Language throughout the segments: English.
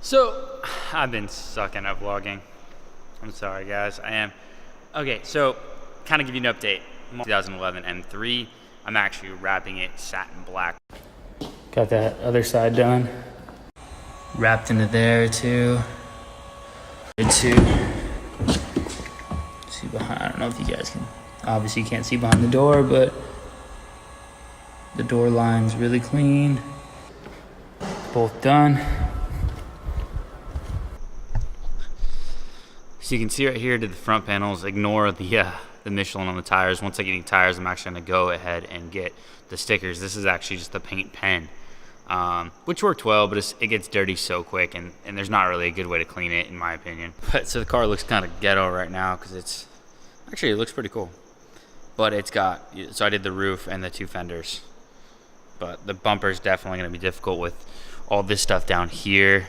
So, I've been sucking at vlogging. I'm sorry, guys. I am. Okay, so, kind of give you an update. 2011 M3. I'm actually wrapping it satin black. Got that other side done. Wrapped into there, too. See behind. I don't know if you guys can. Obviously, you can't see behind the door, but the door line's really clean. Both done. So you can see right here to the front panels, ignore the Michelin on the tires. Once I get any tires, I'm actually gonna go ahead and get the stickers. This is actually just a paint pen, which worked well, but it gets dirty so quick, and there's not really a good way to clean it, in my opinion. But so the car looks kind of ghetto right now, because it looks pretty cool. But so I did the roof and the two fenders. But the bumper is definitely gonna be difficult with all this stuff down here.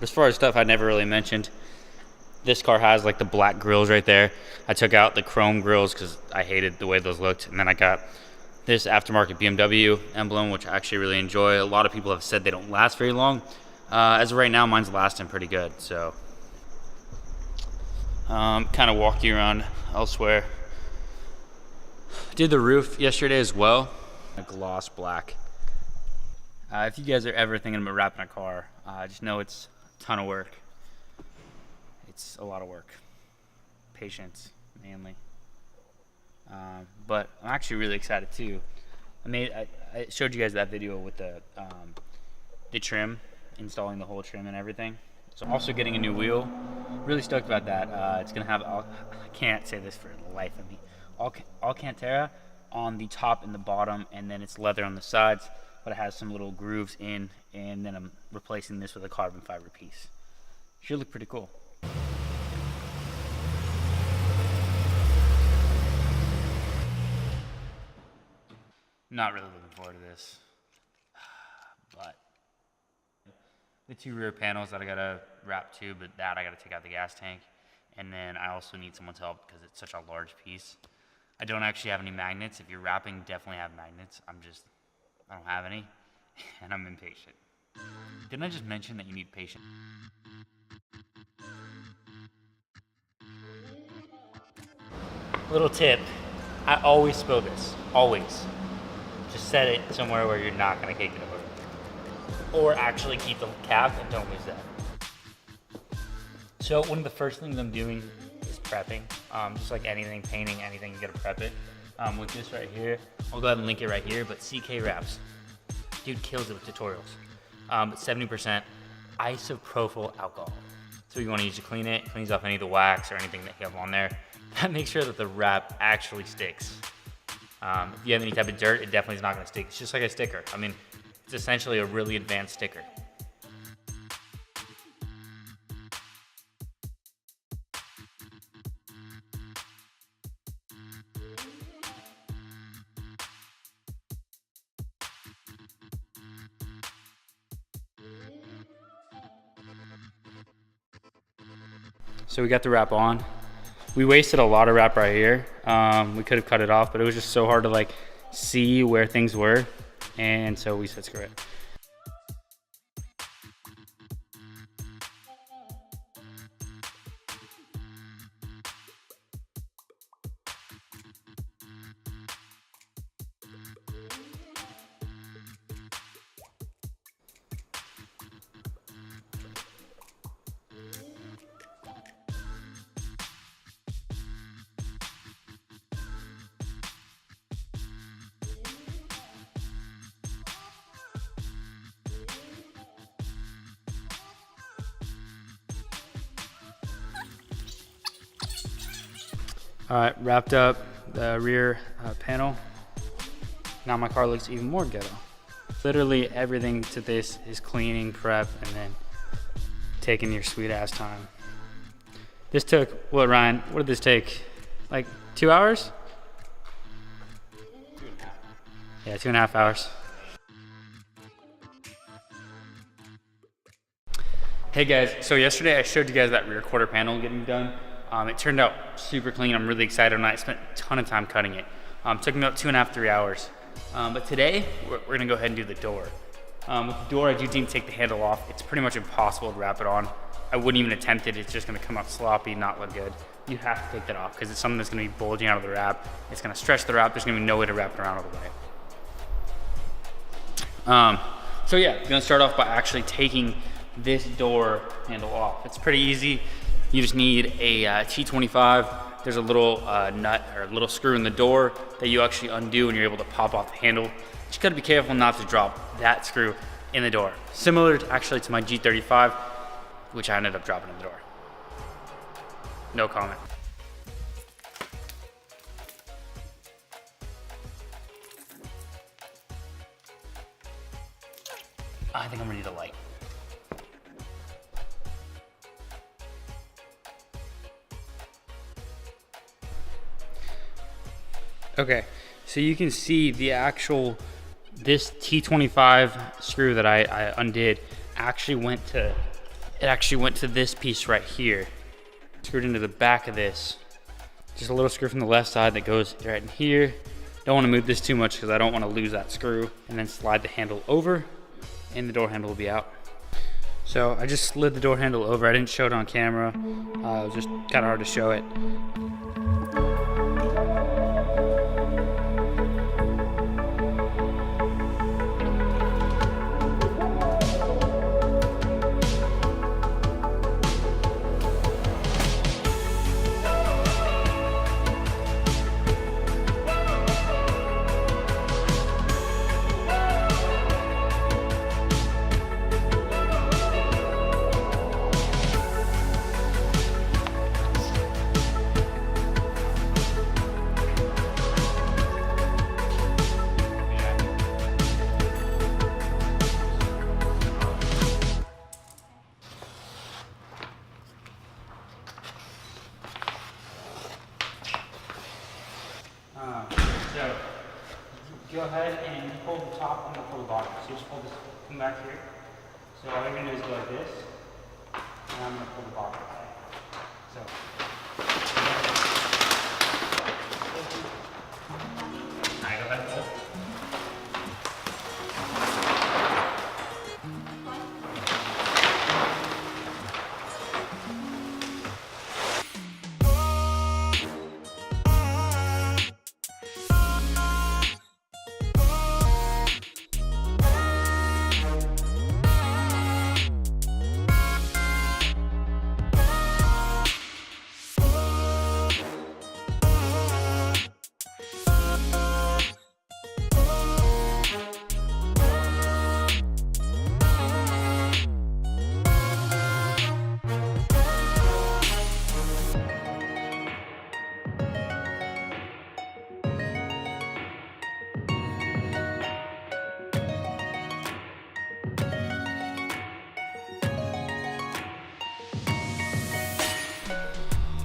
As far as stuff I never really mentioned, this car has like the black grills right there. I took out the chrome grills because I hated the way those looked. And then I got this aftermarket BMW emblem, which I actually really enjoy. A lot of people have said they don't last very long. As of right now, mine's lasting pretty good. So, kind of walk you around elsewhere. Did the roof yesterday as well. A gloss black. If you guys are ever thinking about wrapping a car, just know it's a ton of work. It's a lot of work. Patience, mainly. But I'm actually really excited too. I showed you guys that video with the trim, installing the whole trim and everything. So I'm also getting a new wheel. Really stoked about that. It's gonna have I can't say this for the life of me. Alcantara on the top and the bottom, and then it's leather on the sides, but it has some little grooves in, and then I'm replacing this with a carbon fiber piece. Should look pretty cool. Not really looking forward to this, but the two rear panels that I gotta wrap too, but that I gotta take out the gas tank, and then I also need someone's help because it's such a large piece. I don't actually have any magnets. If you're wrapping, definitely have magnets. I don't have any, and I'm impatient. Didn't I just mention that you need patience? Little tip, I always spill this, always. Just set it somewhere where you're not gonna kick it over. Or actually keep the cap and don't lose that. So one of the first things I'm doing is prepping. Just like anything, painting, anything, you gotta prep it. With this right here, I'll go ahead and link it right here, but CKwraps. Dude kills it with tutorials. But 70% isopropyl alcohol. So you wanna use to clean it, cleans off any of the wax or anything that you have on there. That makes sure that the wrap actually sticks. If you have any type of dirt, it definitely is not gonna stick. It's just like a sticker. I mean, it's essentially a really advanced sticker. So we got the wrap on. We wasted a lot of wrap right here. We could have cut it off, but it was just so hard to like see where things were. And so we said screw it. All right, wrapped up the rear panel. Now my car looks even more ghetto. Literally everything to this is cleaning, prep, and then taking your sweet ass time. This took, what Ryan, what did this take? Like 2 hours? 2.5. Yeah, 2.5 hours. Hey guys, so yesterday I showed you guys that rear quarter panel getting done. It turned out super clean. I'm really excited on it. I spent a ton of time cutting it. Took me about 2.5, 3 hours. But today, we're gonna go ahead and do the door. With the door, I do need to take the handle off. It's pretty much impossible to wrap it on. I wouldn't even attempt it. It's just gonna come out sloppy, not look good. You have to take that off because it's something that's gonna be bulging out of the wrap. It's gonna stretch the wrap. There's gonna be no way to wrap it around all the way. So yeah, I'm gonna start off by actually taking this door handle off. It's pretty easy. You just need a T25. There's a little nut or a little screw in the door that you actually undo and you're able to pop off the handle. Just gotta be careful not to drop that screw in the door. Similar actually to my G35, which I ended up dropping in the door. No comment. I think I'm ready to light. Okay, so you can see the actual, this T25 screw that I undid actually went to this piece right here. Screwed into the back of this. Just a little screw from the left side that goes right in here. Don't want to move this too much because I don't want to lose that screw. And then slide the handle over and the door handle will be out. So I just slid the door handle over. I didn't show it on camera. It was just kind of hard to show it. So go ahead and pull the top and pull the bottom. So you just pull this, come back here. So all you're gonna do is go like this, and I'm gonna pull the bottom. So. Alright, go ahead and pull.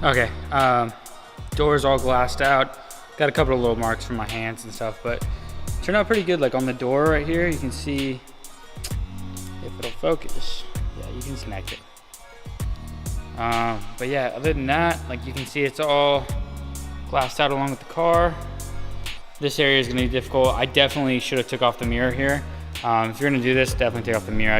Okay, door's all glassed out. Got a couple of little marks from my hands and stuff, but turned out pretty good. Like on the door right here, you can see, if it'll focus, yeah, you can connect it. But yeah, other than that, like you can see it's all glassed out along with the car. This area is gonna be difficult. I definitely should have took off the mirror here. If you're gonna do this, definitely take off the mirror.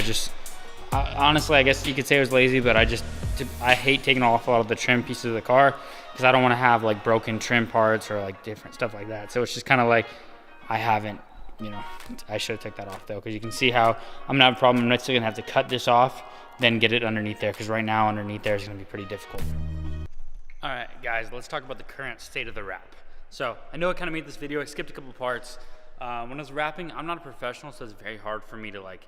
Honestly, I guess you could say I was lazy, but I hate taking off a lot of the trim pieces of the car because I don't want to have like broken trim parts or like different stuff like that. So it's just kind of like, I haven't, I should have took that off though, because you can see how I'm not a problem. I'm not still gonna have to cut this off, then get it underneath there, because right now underneath there is gonna be pretty difficult. All right, guys, let's talk about the current state of the wrap. So I know I kind of made this video, I skipped a couple parts. When I was wrapping, I'm not a professional, so it's very hard for me to like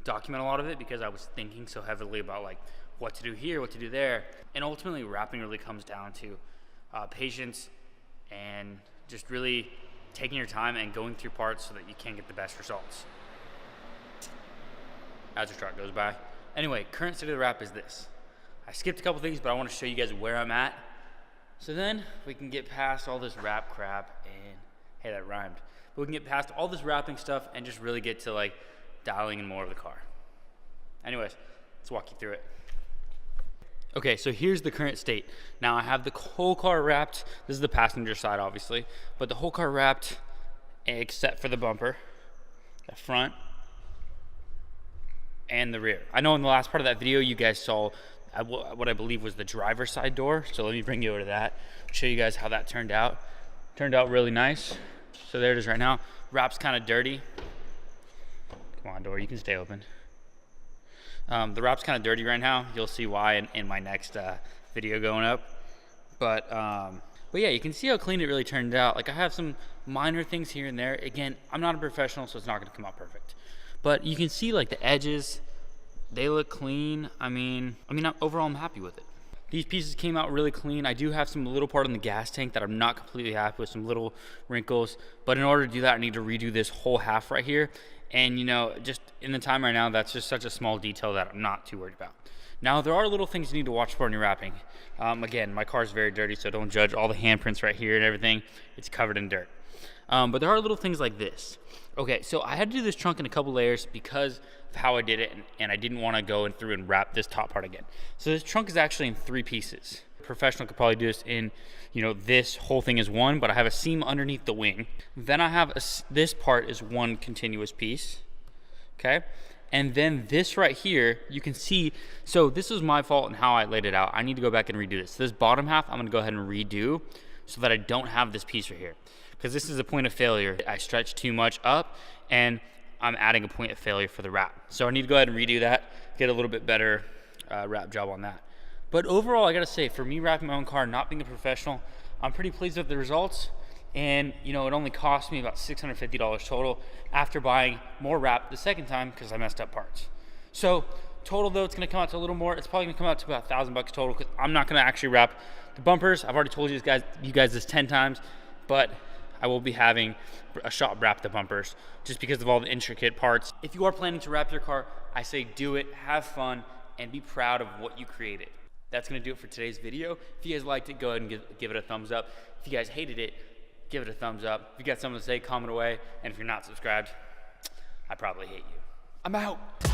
document a lot of it because I was thinking so heavily about like what to do here, what to do there. And ultimately wrapping really comes down to patience and just really taking your time and going through parts so that you can get the best results as your truck goes by. Anyway, current state of the wrap is this. I skipped a couple things, but I want to show you guys where I'm at. So then we can get past all this wrap crap and, hey, that rhymed. But we can get past all this wrapping stuff and just really get to like dialing in more of the car. Anyways, let's walk you through it. Okay, so here's the current state. Now I have the whole car wrapped. This is the passenger side, obviously, but the whole car wrapped except for the bumper, the front, and the rear. I know in the last part of that video, you guys saw what I believe was the driver's side door. So let me bring you over to that, show you guys how that turned out. Turned out really nice. So there it is right now. Wrap's kind of dirty. Come on, door, you can stay open. The wrap's kind of dirty right now. You'll see why in my next video going up. But yeah, you can see how clean it really turned out. Like, I have some minor things here and there. Again, I'm not a professional, so it's not gonna come out perfect. But you can see like the edges, they look clean. I mean, overall I'm happy with it. These pieces came out really clean. I do have some little part in the gas tank that I'm not completely happy with, some little wrinkles. But in order to do that, I need to redo this whole half right here. And you know, just in the time right now, that's just such a small detail that I'm not too worried about. Now, there are little things you need to watch for when you're wrapping. Again, my car is very dirty, so don't judge all the handprints right here and everything. It's covered in dirt. But there are little things like this. Okay, so I had to do this trunk in a couple layers because of how I did it, and I didn't want to go through and wrap this top part again. So this trunk is actually in 3 pieces. A professional could probably do this in, you know, this whole thing is 1, but I have a seam underneath the wing. Then I have this part is 1 continuous piece, okay? And then this right here, you can see, so this was my fault in how I laid it out. I need to go back and redo this. This bottom half, I'm gonna go ahead and redo so that I don't have this piece right here. Because this is a point of failure. I stretched too much up and I'm adding a point of failure for the wrap. So I need to go ahead and redo that, get a little bit better wrap job on that. But overall, I gotta say, for me wrapping my own car, not being a professional, I'm pretty pleased with the results. And you know, it only cost me about $650 total after buying more wrap the second time because I messed up parts. So total though, it's gonna come out to a little more. It's probably gonna come out to about $1,000 total because I'm not gonna actually wrap the bumpers. I've already told you guys this 10 times, but I will be having a shop wrap the bumpers just because of all the intricate parts. If you are planning to wrap your car, I say do it, have fun, and be proud of what you created. That's gonna do it for today's video. If you guys liked it, go ahead and give it a thumbs up. If you guys hated it, give it a thumbs up. If you got something to say, comment away. And if you're not subscribed, I probably hate you. I'm out.